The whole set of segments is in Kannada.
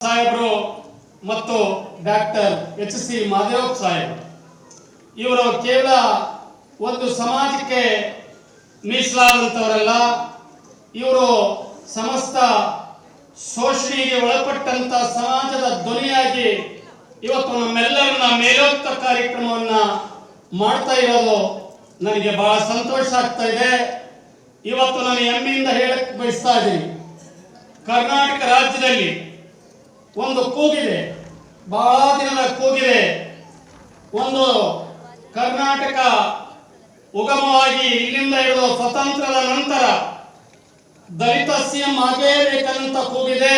ಸಾಹೇಬರು ಮತ್ತು ಡಾಕ್ಟರ್ ಎಚ್.ಸಿ. ಮಾದೇವಪ್ಪ ಸಾಹೇಬರು ಇವರು ಕೇವಲ ಒಂದು ಸಮಾಜಕ್ಕೆ ಮೀಸಲಾದಂತವರಲ್ಲ. ಇವರು ಸಮಸ್ತ ಶೋಷಣೆಗೆ ಒಳಪಟ್ಟಂತ ಸಮಾಜದ ಧ್ವನಿಯಾಗಿ ಇವತ್ತು ನಮ್ಮೆಲ್ಲರನ್ನ ಮೇಲೋಕ್ತ ಕಾರ್ಯಕ್ರಮವನ್ನ ಮಾಡ್ತಾ ಇರೋದು ನನಗೆ ಬಹಳ ಸಂತೋಷ ಆಗ್ತಾ ಇದೆ. ಇವತ್ತು ನಾನು ಹೆಮ್ಮೆಯಿಂದ ಹೇಳಕ್ ಬಯಸ್ತಾ ಇದ್ದೀನಿ, ಕರ್ನಾಟಕ ರಾಜ್ಯದಲ್ಲಿ ಒಂದು ಕೂಗಿದೆ, ಬಹಳ ದಿನದ ಕೂಗಿದೆ. ಒಂದು ಕರ್ನಾಟಕ ಉಗಮವಾಗಿ ಇಲ್ಲಿಂದ ಹಿಡಿದು ಸ್ವತಂತ್ರದ ನಂತರ ದಲಿತ ಸಿಎಂ ಆಗೇಬೇಕಂತ ಕೂಗಿದೆ.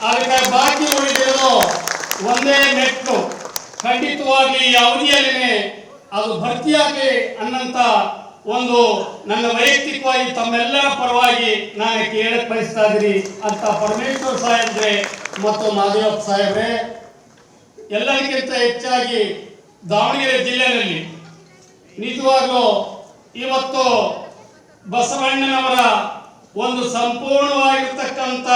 ಅದಕ್ಕೆ ಬಾಕಿ ಉಳಿದಿರೋದು ಒಂದೇ ಮೆಟ್ಟು. ಖಂಡಿತವಾಗಿ ಈ ಅವಧಿಯಲ್ಲಿನೇ ಅದು ಭರ್ತಿಯಾಗಿ ಅನ್ನಂತ ಒಂದು ನನ್ನ ವೈಯಕ್ತಿಕವಾಗಿ ತಮ್ಮೆಲ್ಲರ ಪರವಾಗಿ ನಾನು ಕೇಳಕ್ ಬಯಸ್ತಾ ಇದ್ದೀನಿ ಅಂತ ಪರಮೇಶ್ವರ್ ಸಾಹೇಬ್ರೆ ಮತ್ತು ಮಾದೇವಪ್ಪ ಸಾಹೇಬ್ರೆ, ಎಲ್ಲರಿಗಿಂತ ಹೆಚ್ಚಾಗಿ ದಾವಣಗೆರೆ ಜಿಲ್ಲೆಯಲ್ಲಿ ನಿಜವಾಗ್ಲೂ ಇವತ್ತು ಬಸವಣ್ಣನವರ ಒಂದು ಸಂಪೂರ್ಣವಾಗಿರ್ತಕ್ಕಂಥ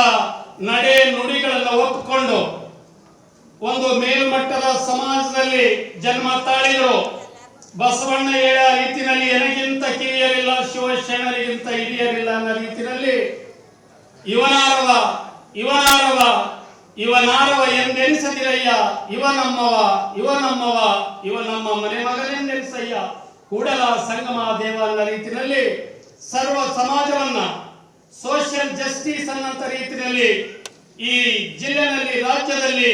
ನಡೆ ನುಡಿಗಳನ್ನು ಒಪ್ಪಿಕೊಂಡು ಒಂದು ಮೇಲ್ಮಟ್ಟದ ಸಮಾಜದಲ್ಲಿ ಜನ್ಮ ತಾಳಿದರು. ಬಸವಣ್ಣ ಹೇಳ ರೀತಿಯಲ್ಲಿ ಎನಗಿಂತ ಕಿರಿಯರಿಲ್ಲ, ಶಿವಶರಣರಿಗಿಂತ ಹಿರಿಯರಿಲ್ಲ ಅನ್ನೋ ರೀತಿಯಲ್ಲಿ ಇವನಾರವ ಎಂದೆನಿಸದಿರಯ್ಯ, ಇವ ನಮ್ಮವ ಇವ ನಮ್ಮ ಮನೆ ಮಗನೆಂದೆನಿಸಯ್ಯ, ಕೂಡಲ ಸಂಗಮ ದೇವ ಅನ್ನೋ ರೀತಿಯಲ್ಲಿ ಸರ್ವ ಸಮಾಜವನ್ನ ಸೋಷಿಯಲ್ ಜಸ್ಟಿಸ್ ಅನ್ನಂತ ರೀತಿಯಲ್ಲಿ ಈ ಜಿಲ್ಲೆಯಲ್ಲಿ ರಾಜ್ಯದಲ್ಲಿ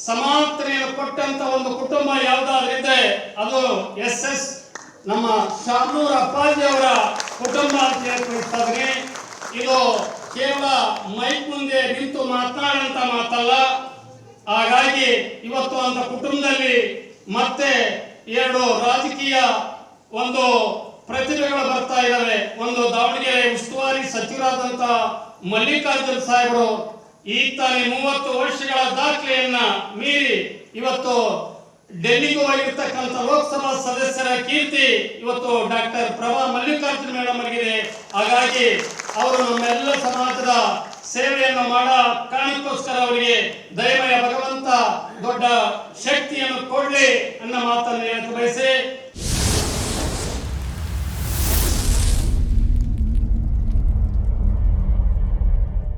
ಸಮಾನತೆಯನ್ನು ಕೊಟ್ಟಂತ ಒಂದು ಕುಟುಂಬ ಯಾವ್ದಾದ್ರಿದ್ರೆ ಅದು ಎಸ್ ನಮ್ಮ ಶಾಮನೂರ್ ಅಪ್ಪಾಜಿ ಅವರ ಕುಟುಂಬ ಅಂತ ಹೇಳ್ಕೊಳ್ತಾ ಇದ್ದೀನಿ. ಇದು ಕೇವಲ ಮೈಕ್ ಮುಂದೆ ನಿಂತು ಮಾತನಾಡಂತ ಮಾತಲ್ಲ. ಹಾಗಾಗಿ ಇವತ್ತು ಅಂತ ಕುಟುಂಬದಲ್ಲಿ ಮತ್ತೆ ಎರಡು ರಾಜಕೀಯ ಒಂದು ಪ್ರತಿಭೆಗಳು ಬರ್ತಾ ಇದ್ದಾವೆ. ಒಂದು ದಾವಣಗೆರೆ ಉಸ್ತುವಾರಿ ಸಚಿವರಾದಂತ ಮಲ್ಲಿಕಾರ್ಜುನ್ ಸಾಹೇಬರು ಈಗ ತಾನೇ 30 ವರ್ಷಗಳ ದಾಖಲೆಯನ್ನ ಮೀರಿ ಇವತ್ತು ಡೆಲ್ಲಿಗೂ ಹೋಗಿರ್ತಕ್ಕಂಥ ಲೋಕಸಭಾ ಸದಸ್ಯರ ಕೀರ್ತಿ ಇವತ್ತು ಡಾಕ್ಟರ್ ಪ್ರಭಾ ಮಲ್ಲಿಕಾರ್ಜುನ್ ಮೇಡಮ್ ಅವರಿಗೆ. ಹಾಗಾಗಿ ಅವರು ನಮ್ಮೆಲ್ಲ ಸಮಾಜದ ಸೇವೆಯನ್ನು ಮಾಡೋ ಕಾರಣಕ್ಕೋಸ್ಕರ ಅವರಿಗೆ ದಯಮಯ ಭಗವಂತ ದೊಡ್ಡ ಶಕ್ತಿಯನ್ನು ಕೊಡ್ಲಿ ಅನ್ನೋ ಮಾತನ್ನು ಹೇಳಕ್ಕೆ ಬಯಸಿ